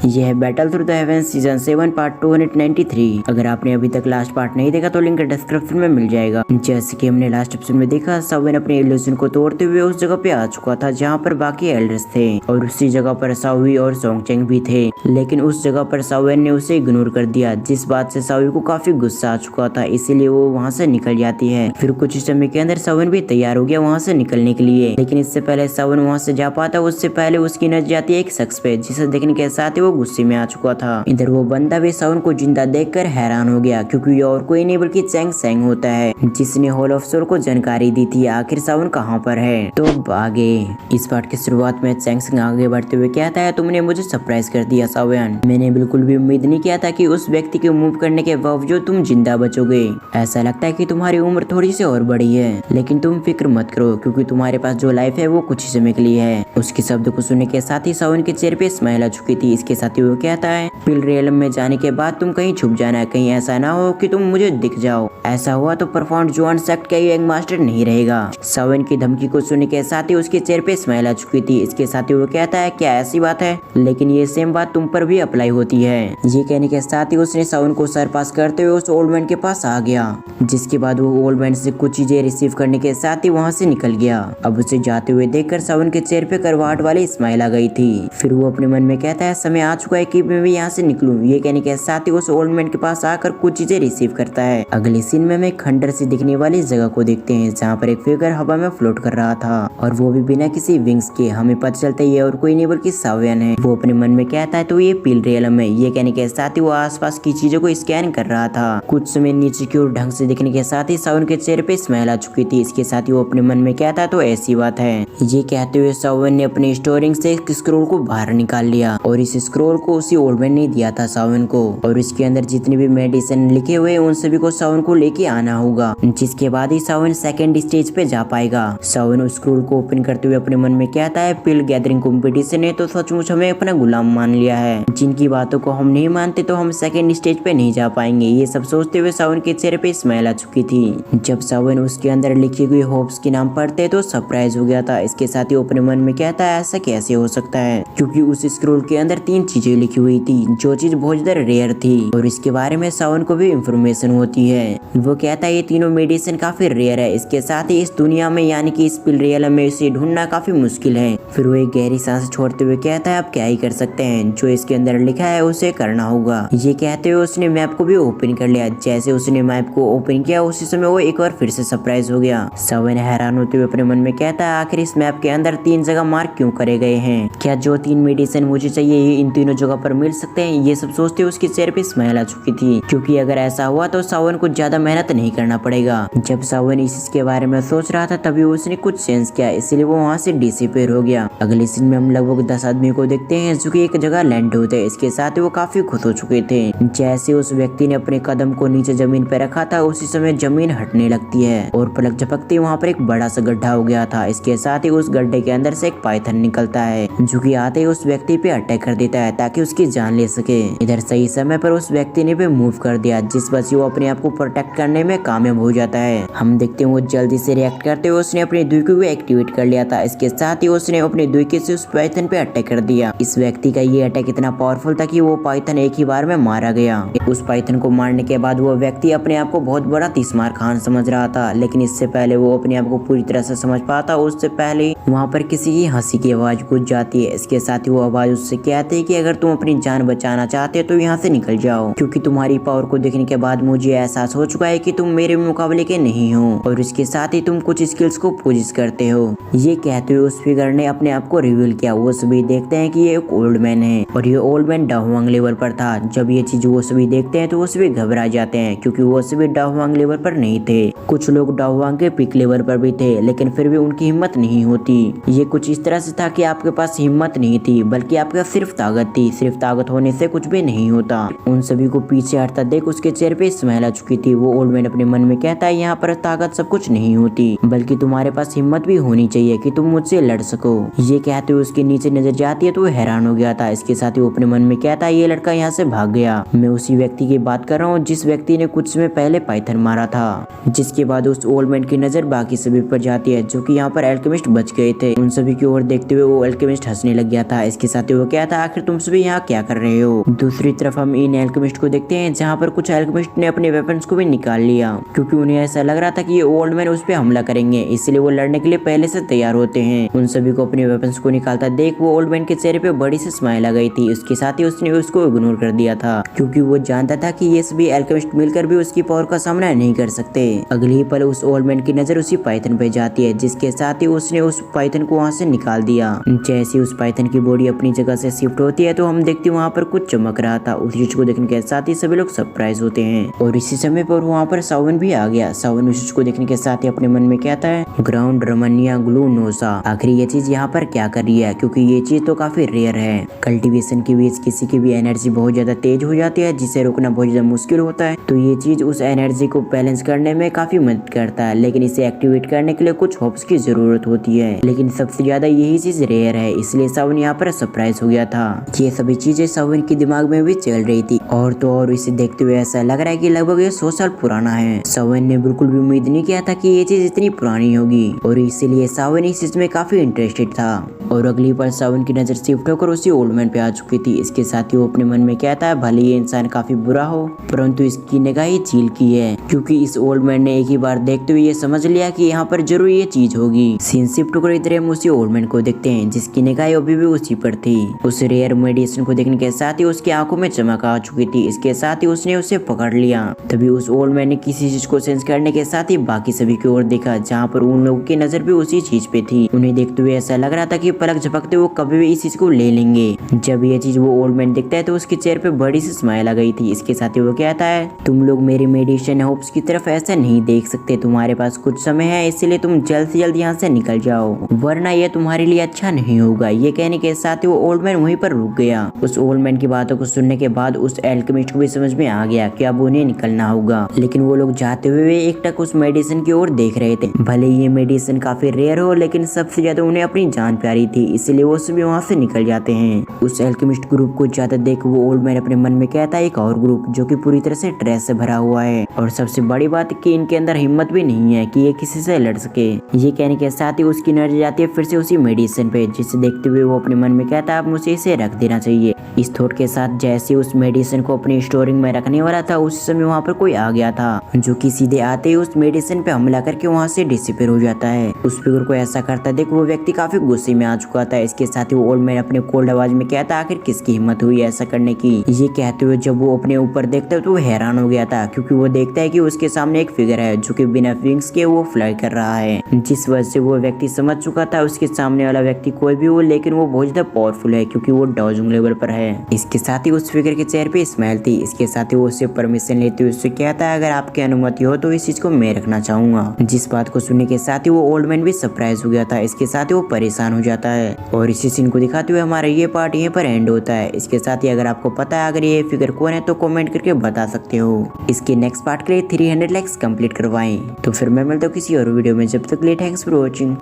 यह है battle through the heavens season 7 part 293। अगर आपने अभी तक लास्ट पार्ट नहीं देखा तो लिंक डिस्क्रिप्शन में मिल जाएगा। जैसे कि हमने लास्ट एपिसोड में देखा, सावन अपने इल्यूजन को तोड़ते हुए उस जगह पे आ चुका था जहाँ पर बाकी एल्डर्स थे और उसी जगह पर सावी और सोंगचेंग भी थे। लेकिन उस जगह पर सावन ने उसे इग्नोर कर दिया, जिस बात से सावी को काफी गुस्सा आ चुका था, इसीलिए वो वहाँ से निकल जाती है। फिर कुछ समय के अंदर सावन भी तैयार हो गया वहाँ से निकलने के लिए। लेकिन इससे पहले सावन वहाँ से जा पाता, उससे पहले उसकी नजर जाती है एक शख्स पे, जिसे देखने के साथ ही वो गुस्से में आ चुका था। इधर वो बंदा भी सावन को जिंदा देखकर हैरान हो गया, क्योंकि ये और कोई नहीं बल्कि चैंग सेंग होता है, जिसने हॉल ऑफ सोल को जानकारी दी थी आखिर सावन कहाँ पर है। तो आगे इस पार्ट की शुरुआत में चैंग सेंग आगे बढ़ते हुए कहता है, तुमने मुझे सरप्राइज कर दिया सावन। मैंने बिल्कुल भी उम्मीद नहीं किया था कि उस व्यक्ति के मूव करने के बावजूद तुम जिंदा बचोगे। ऐसा लगता है कि तुम्हारी उम्र थोड़ी सी और बड़ी है, लेकिन तुम फिक्र मत करो, क्योंकि तुम्हारे पास जो लाइफ है वो कुछ ही समय के लिए है। उसके शब्द को सुनने के साथ ही सावन के चेहरे पे स्माइल आ चुकी थी। इसके साथ ही वो कहता है, पिल रियलम में जाने के बाद तुम कहीं छुप जाना, कहीं ऐसा ना हो कि तुम मुझे दिख जाओ। ऐसा हुआ तो परफॉर्म जोन सेक्ट का यंग मास्टर नहीं रहेगा। सावन की धमकी को सुनने के साथ ही उसके चेहरे पे स्माइल आ चुकी थी। इसके साथ ही वो कहता है, क्या ऐसी बात है, लेकिन ये सेम बात तुम पर भी अप्लाई होती है। ये कहने के साथ ही उसने सावन को सर पास करते हुए उस ओल्ड मैन के पास आ गया, जिसके बाद वो ओल्ड मैन से कुछ चीजें रिसीव करने के साथ ही वहाँ से निकल गया। अब उसे जाते हुए देखकर सावन के चेहरे पे करवाहट वाली स्माइल आ गई थी। फिर वो अपने मन में कहता है, समय आ चुका है कि मैं भी यहाँ से निकलूं। ये कहने के साथ ही उस ओल्ड मैन के पास आकर कुछ चीजें रिसीव करता है। अगले सीन में हमें खंडर से दिखने वाली जगह को देखते हैं, जहाँ पर एक फिगर हवा में फ्लोट कर रहा था, और वो भी बिना किसी विंग्स के। हमें पता चलता है ये और कोई नहीं बल्कि सावन है। वो अपने मन में कहता है, तो ये पिल रियलम है। ये कहने के साथ ही वो आसपास की चीजों को स्कैन कर रहा था। कुछ समय नीचे की ओर ढंग से दिखने के साथ ही सावन के चेहरे पे स्माइल आ चुकी थी। इसके साथ ही वो अपने मन में कहता है, तो ऐसी बात है। ये कहते हुए सावन ने अपने स्टोरिंग से एक स्क्रोल को बाहर निकाल लिया, और इस स्क्रोल को उसी ओल्ड मैन ने दिया था सावन को, और इसके अंदर जितने भी मेडिसिन लिखे हुए उन सभी को सावन को लेके आना होगा, जिसके बाद ही सावन सेकंड स्टेज पे जा पाएगा। सावन उस स्क्रोल को ओपन करते हुए अपने मन में कहता है, पिल गैदरिंग कंपटीशन ने तो सचमुच हमें अपना गुलाम मान लिया है। जिनकी बातों को हम नहीं मानते तो हम सेकंड स्टेज पे नहीं जा पाएंगे। ये सब सोचते हुए सावन के चेहरे पे स्माइल आ चुकी थी। जब सावन उसके अंदर लिखी हुई होप्स के नाम पढ़ते तो सरप्राइज हो गया था। इसके साथ ही अपने मन में कहता है, ऐसा कैसे हो सकता है, क्योंकि उस स्क्रोल के अंदर 3 चीजें लिखी हुई थी, जो चीज बहुत ज्यादा रेयर थी, और इसके बारे में सावन को भी इंफॉर्मेशन होती है। वो कहता है, ये तीनों मेडिसिन काफी रेयर है। इसके साथ ही इस दुनिया में यानी कि इस पिल रियलम में इसे ढूंढना काफी मुश्किल है। फिर वो एक गहरी सांस छोड़ते हुए कहता है, आप क्या ही कर सकते हैं, जो इसके अंदर लिखा है उसे करना होगा। ये कहते हुए उसने मैप को भी ओपन कर लिया। जैसे उसने मैप को ओपन किया, उसी समय वो एक बार फिर से सरप्राइज हो गया। सावन हैरान होते हुए अपने मन में कहता है, आखिर इस मैप के अंदर 3 जगह मार्क क्यों करे गए हैं? क्या जो 3 मेडिसिन मुझे चाहिए ये इन तीनों जगह पर मिल सकते हैं? ये सब सोचते उसके चेहरे पे स्माइल आ चुकी थी, क्योंकि अगर ऐसा हुआ तो सावन को ज्यादा मेहनत नहीं करना पड़ेगा। जब सावन इसके बारे में सोच रहा था तभी उसने कुछ सेंस किया, इसलिए वो वहाँ से डिसअपीयर हो गया। अगले सीन में हम लगभग 10 आदमी को देखते हैं जो कि एक जगह लैंड होते हैं। इसके साथ ही वो काफी खुश हो चुके थे। जैसे उस व्यक्ति ने अपने कदम को नीचे जमीन पर रखा था, उसी समय जमीन हटने लगती है और पलक झपकते वहाँ पर एक बड़ा सा गड्ढा हो गया था। इसके साथ ही उस गड्ढे के अंदर से एक पाइथन निकलता है, जो कि आते ही उस व्यक्ति पे अटैक कर देता है ताकि उसकी जान ले सके। इधर सही समय पर उस व्यक्ति ने भी मूव कर दिया, जिस वजह से वो अपने आप को प्रोटेक्ट करने में कामयाब हो जाता है। हम देखते हैं वो जल्दी से रिएक्ट करते हुए उसने अपनी दुई को एक्टिवेट कर लिया था। इसके साथ ही उसने अपनी दुई से उस पाइथन पे अटैक कर दिया। इस व्यक्ति का ये अटैक इतना पावरफुल था कि वो पाइथन एक ही बार में मारा गया। उस पाइथन को मारने के बाद वो व्यक्ति अपने आप को बहुत बड़ा तीसमार खान समझ रहा था, लेकिन इससे पहले वो अपने आप को पूरी तरह से समझ पाता, उससे पहले वहाँ पर किसी की हंसी की आवाज गूंज जाती है। इसके साथ ही वो आवाज उससे कहती है कि अगर तुम अपनी जान बचाना चाहते हो तो यहाँ से निकल जाओ, क्योंकि तुम्हारी पावर को देखने के बाद मुझे एहसास हो चुका है कि तुम मेरे मुकाबले के नहीं हो, और इसके साथ ही तुम कुछ स्किल्स को पोजेस करते हो। ये कहते हुए उस फिगर ने अपने आप को रिवील किया। वो सभी देखते हैं कि ये एक ओल्ड मैन है, और ये ओल्ड मैन डाहुआंग लेवल पर था। जब ये चीज वो सभी देखते हैं तो वो सभी घबरा जाते हैं, क्योंकि वो सभी डाहुआंग लेवल पर नहीं थे। कुछ लोग डाहुआंग के पीक लेवल पर भी थे, लेकिन फिर भी उनकी हिम्मत नहीं होती। ये कुछ इस तरह से था कि आपके पास हिम्मत नहीं थी, बल्कि आपके पास सिर्फ ताकत थी। सिर्फ ताकत होने से कुछ भी नहीं होता। उन सभी को पीछे हटता देख उसके चेहरे पे स्माइल आ चुकी थी। वो ओल्ड मैन अपने मन में कहता है, यहाँ पर ताकत सब कुछ नहीं होती, बल्कि तुम्हारे पास हिम्मत भी होनी चाहिए कि तुम मुझसे लड़ सको। ये कहते हुए उसके नीचे नजर जाती है तो वो हैरान हो गया था। इसके साथ ही वो अपने मन में कहता है, ये लड़का यहाँ से भाग गया। मैं उसी व्यक्ति की बात कर रहा हूँ जिस व्यक्ति ने कुछ समय पहले पाइथन मारा था। जिसके बाद उस ओल्ड मैन की नजर बाकी सभी पर जाती है, जो कि यहाँ पर एल्केमिस्ट बच गए थे। उन सभी की ओर देखते हुए वो एल्केमिस्ट हंसने लग गया था। इसके साथ ही वो कहता है, आखिर तुम सभी यहाँ क्या कर रहे हो। दूसरी तरफ हम इन एल्केमिस्ट को देखते हैं जहाँ पर कुछ एल्केमिस्ट ने अपने वेपन्स को भी निकाल लिया, क्योंकि उन्हें ऐसा लग रहा था कि ये ओल्ड मैन उस पर हमला करेंगे, इसलिए वो लड़ने के लिए पहले से तैयार होते हैं। उन सभी को अपने वेपन्स को निकालता देख वो ओल्ड मैन के चेहरे पे बड़ी सी स्माइल आ गई थी। उसके साथ ही उसने उसको इग्नोर कर दिया था, क्योंकि वो जानता था कि ये सभी एल्केमिस्ट मिलकर भी उसकी पावर का सामना नहीं कर सकते। अगले ही पल उस ओल्ड मैन की नजर उसी पाइथन पे जाती है, जिसके साथ ही उसने उस पाइथन को वहाँ से निकाल दिया। जैसे उस पाइथन की बॉडी अपनी जगह से शिफ्ट होती है तो हम देखते हैं वहाँ पर कुछ चमक रहा था। उस चीज को देखने के साथ ही सभी लोग सरप्राइज होते हैं और इसी समय पर वहाँ पर सावन भी आ गया। सावन उस चीज को देखने के साथ ही अपने मन में कहता है, ग्राउंड रमनिया ग्लू नोसा, आखिर ये चीज यहाँ पर क्या कर रही है, क्योंकि ये चीज तो काफी रेयर है। कल्टीवेशन के बीच किसी की भी एनर्जी बहुत ज्यादा तेज हो जाती है, जिसे रोकना बहुत ज्यादा मुश्किल होता है, तो ये चीज उस एनर्जी को बैलेंस करने में काफी मदद करता है। लेकिन इसे एक्टिवेट करने के लिए कुछ होप्स की जरूरत होती है, लेकिन सबसे ज्यादा यही चीज रेयर है, इसलिए सावन यहाँ पर सरप्राइज हो गया था। ये सभी चीजें सावन के दिमाग में भी चल रही थी और तो और इसे देखते हुए ऐसा लग रहा है कि लगभग ये 100 साल पुराना है। सावन ने बिल्कुल भी उम्मीद नहीं किया था कि ये चीज इतनी पुरानी होगी और इसीलिए सावन इस चीज में काफी इंटरेस्टेड था। और अगली बार सावन की नजर शिफ्ट होकर उसी ओल्ड मैन पे आ चुकी थी। इसके साथ ही वो अपने मन में कहता है, भले ये इंसान काफी बुरा हो परंतु इसकी निगाह ही झील की है, क्योंकि इस ओल्ड मैन ने एक ही बार देखते हुए ये समझ लिया कि यहाँ पर जरूर ये चीज होगी। सीन शिफ्ट होकर इधर हम उसी ओल्ड मैन को देखते हैं जिसकी निगाह अभी भी उसी पर थी। उस रेयर मेडिसिन को देखने के साथ ही उसकी आंखों में चमक आ चुकी थी। इसके साथ ही उसने उसे पकड़ लिया। तभी उस ओल्ड मैन ने किसी चीज को सेंस करने के साथ ही बाकी सभी की ओर देखा, जहाँ पर उन लोगों की नजर भी उसी चीज पे थी। उन्हें देखते हुए ऐसा लग रहा था कि पलक झपकते वो कभी भी इस चीज को ले लेंगे। जब ये चीज वो ओल्ड मैन देखता है तो उसके चेहरे पे बड़ी सी स्माइल आ गई थी। इसके साथ ही वो कहता है, तुम लोग मेरी मेडिसिन होप्स की तरफ ऐसा नहीं देख सकते, तुम्हारे पास कुछ समय है, इसलिए तुम जल्द से जल्द यहाँ से निकल जाओ, वरना ये तुम्हारे लिए अच्छा नहीं होगा। ये कहने के साथ ही वो ओल्ड मैन वहीं पर रुक गया। उस ओल्ड मैन की बातों को सुनने के बाद उस एल्केमिस्ट को भी समझ में आ गया कि अब उन्हें निकलना होगा, लेकिन वो लोग जाते हुए एक टक उस मेडिसिन की ओर देख रहे थे। भले ये मेडिसिन काफी रेयर हो, लेकिन सबसे ज्यादा उन्हें अपनी जान प्यारी थी, इसलिए वो सभी वहाँ से निकल जाते हैं। उस एल्केमिस्ट ग्रुप को ज्यादा देख वो ओल्ड मैन अपने मन में कहता है, एक और ग्रुप जो कि पूरी तरह से स्ट्रेस से भरा हुआ है और सबसे बड़ी बात कि इनके अंदर हिम्मत भी नहीं है कि ये किसी से लड़ सके। ये कहने के साथ ही उसकी नजर जाती है फिर से उसी मेडिसिन पे, जिसे देखते हुए वो अपने मन में कहता है, अब मुझे इसे रख देना चाहिए। इस थॉट के साथ जैसे उस मेडिसिन को अपनी स्टोरिंग में रखने वाला था, उस समय वहाँ पर कोई आ गया था जो कि सीधे आते ही उस मेडिसिन पे हमला करके वहाँ से डिसअपीयर हो जाता है। उस फिगर को ऐसा करता देख वो व्यक्ति काफी गुस्से में आ चुका था। इसके साथ ही वो ओल्ड मैन अपने कोल्ड आवाज में कहता, आखिर किसकी हिम्मत हुई ऐसा करने की। ये कहते हुए जब वो अपने ऊपर देखता है तो वो हैरान हो गया था, क्योंकि वो देखता है कि उसके सामने एक फिगर है जो कि बिना विंग्स के वो फ्लाई कर रहा है, जिस वजह से वो व्यक्ति समझ चुका था उसके सामने वाला व्यक्ति कोई भी हो, लेकिन वो बहुत ज्यादा पावरफुल है क्योंकि वो डाउजिंग लेवल पर है। इसके साथ ही उस फिगर के चेहरे पे स्माइल थी। इसके साथ ही वो उससे परमिशन लेते हुए उससे कहता है, अगर आपकी अनुमति हो तो इस चीज को मैं रखना चाहूंगा। जिस बात को सुनने के साथ ही वो ओल्ड मैन भी सरप्राइज हो गया था। इसके साथ ही वो परेशान हो जाता है और इसी सीन को दिखाते हुए हमारा ये पार्ट यहीं पर एंड होता है। इसके साथ ही अगर आपको पता है अगर ये फिगर कौन है तो कमेंट करके बता सकते हो। इसके नेक्स्ट पार्ट के लिए 300 लाइक्स कंप्लीट करवाएं। तो फिर मैं मिलता हूँ किसी और वीडियो में, जब तक के लिए थैंक्स फॉर वॉचिंग।